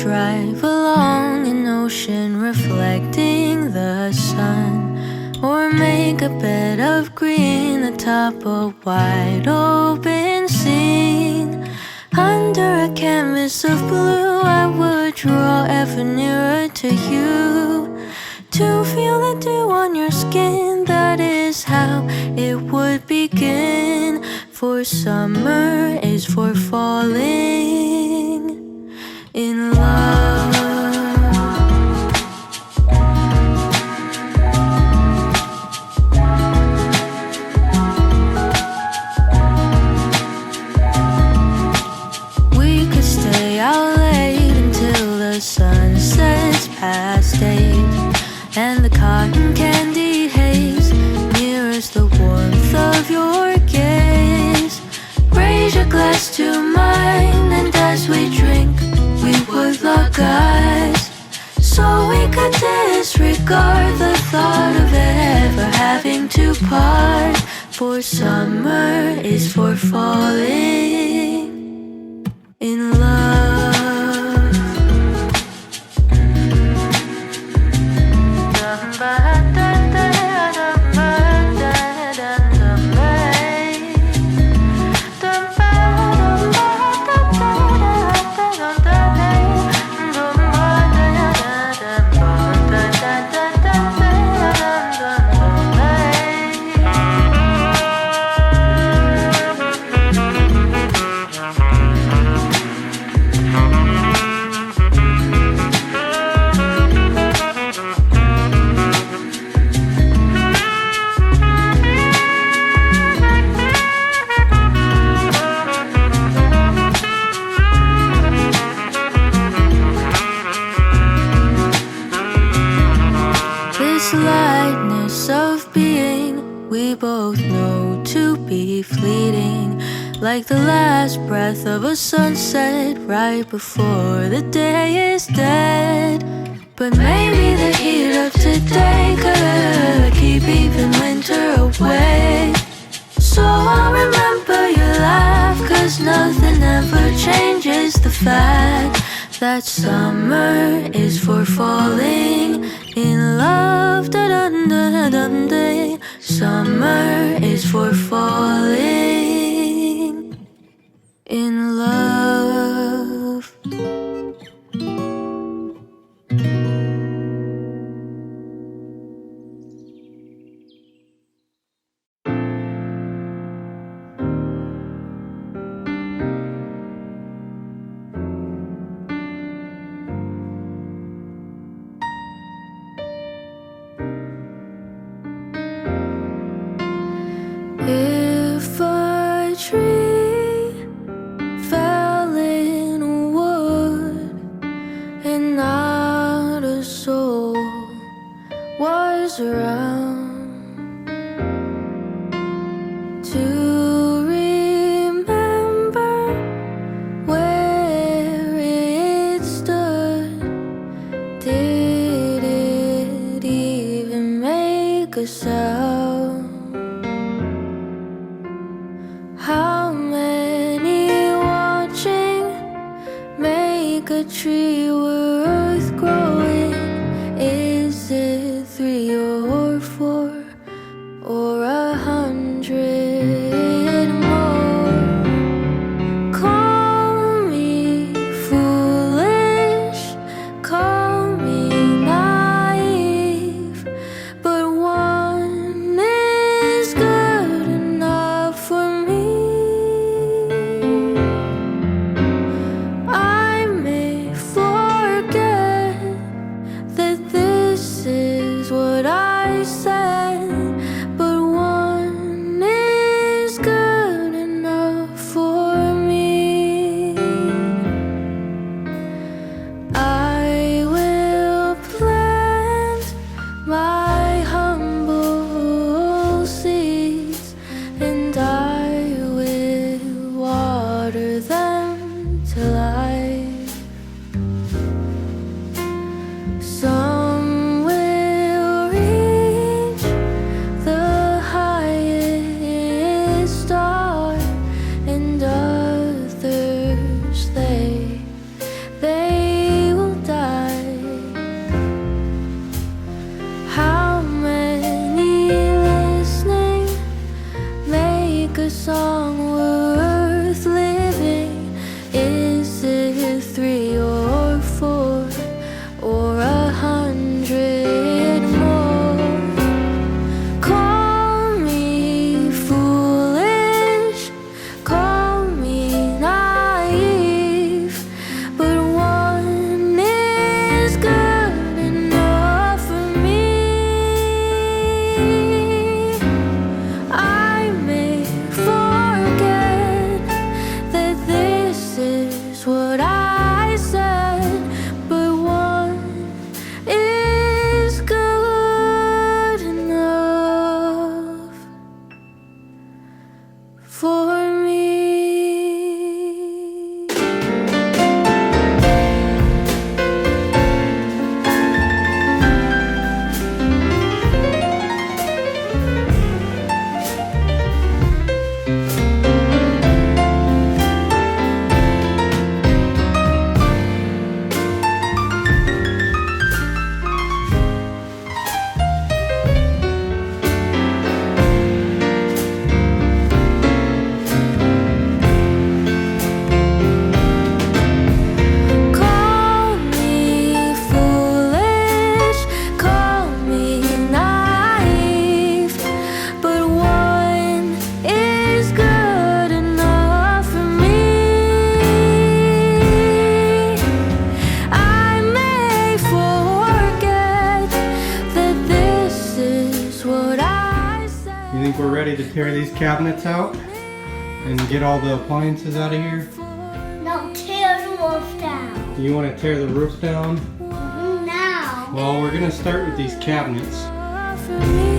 drive along an ocean reflecting the sun, or make a bed of green atop a wide open scene. Under a canvas of blue, I would draw ever nearer to you, to feel the dew on your skin. That is how it would begin. For summer is for falling in love. We could stay out late until the sun sets past 8, and the cotton candy haze mirrors the warmth of your gaze. Raise your glass to mine, and as we drink, we would lock eyes, so we could disregard the thought of ever having to part. For summer is for falling in love. Lightness of being, we both know to be fleeting, like the last breath of a sunset right before the day is dead. But maybe the heat of today could keep even winter away. So I'll remember your laugh, 'cause nothing ever changes the fact that summer is for falling in love. Da-dun-da-dun-day. Summer is for falling in love. If a tree fell in wood and not a soul was around to remember where it stood, did it even make a sound? How many watching make a tree worth growing? Is it 3 or 4 or 100 more? Call me foolish, call me naive, but one is good enough for me. I may forget tear these cabinets out and get all the appliances out of here? No, tear the roof down. You want to tear the roof down? Now. Well, we're going to start with these cabinets. For me.